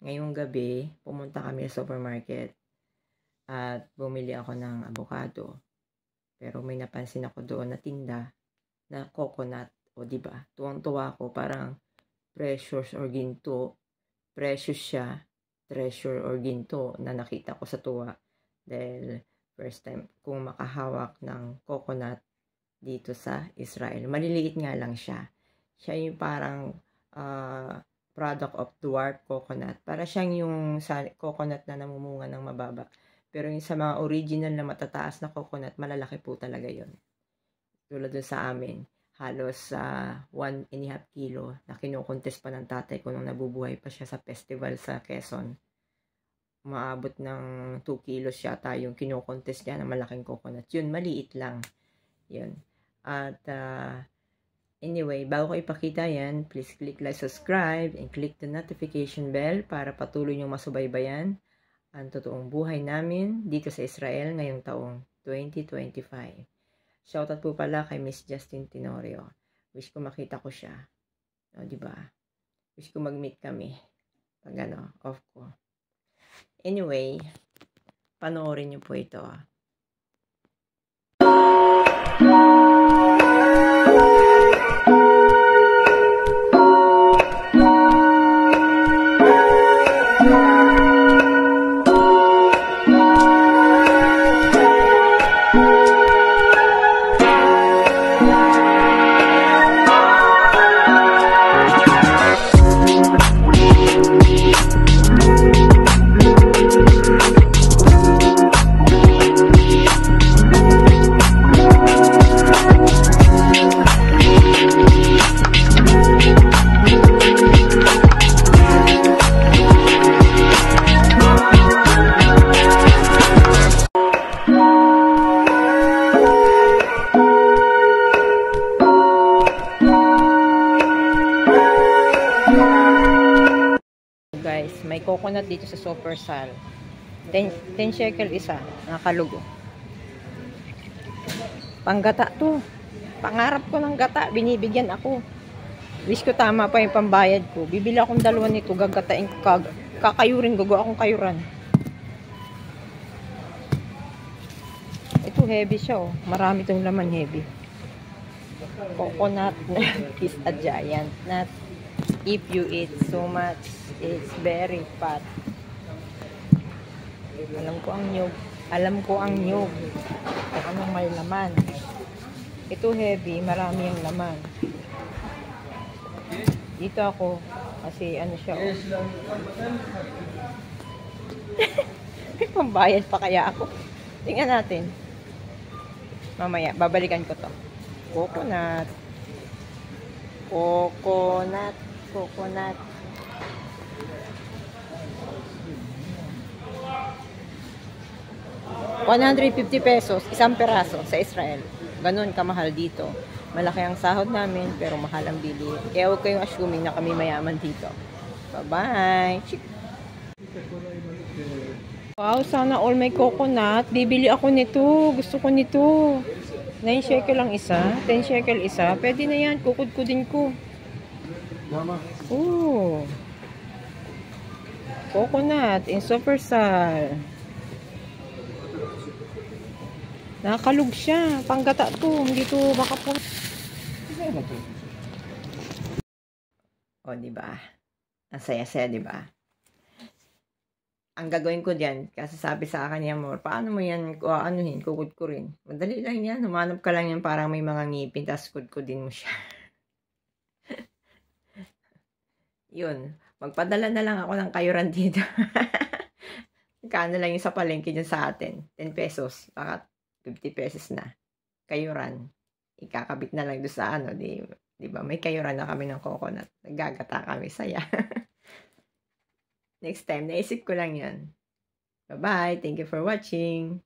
ngayong gabi, pumunta kami sa supermarket at bumili ako ng avocado. Pero may napansin ako doon na tinda na coconut. O diba, tuwang-tuwa ako, parang precious or ginto. Precious siya, treasure or ginto na nakita ko sa tuwa. Dahil first time kung makahawak ng coconut dito sa Israel. Maliliit nga lang siya. Siya yung parang product of dwarf coconut. Para siyang yung sa coconut na namumunga ng mababa. Pero yung sa mga original na matataas na coconut, malalaki po talaga yon. Tulad doon sa amin, halos 1.5 kilo na kinukontes pa ng tatay ko nung nabubuhay pa siya sa festival sa Quezon. Umaabot ng 2 kilos yata yung kinukontes niya na malaking coconut. Yun, maliit lang. Yun. At anyway, bago ko ipakita yan, please click like, subscribe, and click the notification bell para patuloy nyo masubaybayan ang totoong buhay namin dito sa Israel ngayong taong 2025. Shoutout po pala kay Miss Justin Tenorio. Wish ko makita ko siya. O, diba? Wish ko mag-meet kami. Pag off ko. Anyway, panoorin niyo po ito. Guys, may coconut dito sa Supersal. 10 shekel isa, nakalugo. Panggata to. Pangarap ko ng gata, binibigyan ako. Wish ko tama pa yung pambayad ko. Bibili akong 2 nito, gagatain ko, kakayurin, gagawa akong kayuran. Ito heavy siya oh. Marami tong laman, heavy. Coconut is a giant nut. If you eat so much, it's very fat. Alam ko ang nyug. Alam ko ang nyug. Kung anong may laman. Ito heavy, marami ang laman. Dito ako, kasi ano siya. May pambayad pa kaya ako. Tingnan natin. Mamaya, babalikan ko to. Coconut. Coconut. Coconut. $150 isang peraso sa Israel. Ganun kamahal dito. Malaki ang sahod namin pero mahal ang bili. Kaya huwag kayong assuming na kami mayaman dito. Bye-bye. Wow, sana all may coconut. Bibili ako nito. Gusto ko nito. 9 shekel lang isa. 10 shekel isa. Pwede na yan. Kukudkudin ko. Ooh. Coconut in Supersal. Nakakalug siya. Panggata to. Hindi to makapun. O, diba? Ang saya-saya, diba? Ang gagawin ko diyan, kasi sabi sa akin niya, Amor, paano mo yan anuhin, kukudkurin? Madali lang yan. Humanap ka lang yan parang may mga ngipin, tapos kudkudin mo siya. Yun. Magpadala na lang ako ng kayuran dito. Kano lang yung sa palengke dyan sa atin. 10 pesos. Baka 50 pesos na. Kayuran. Ikakabit na lang doon sa ano. Diba? May kayuran na kami ng coconut. Naggagata kami. Saya. Next time, naisip ko lang yan. Bye-bye. Thank you for watching.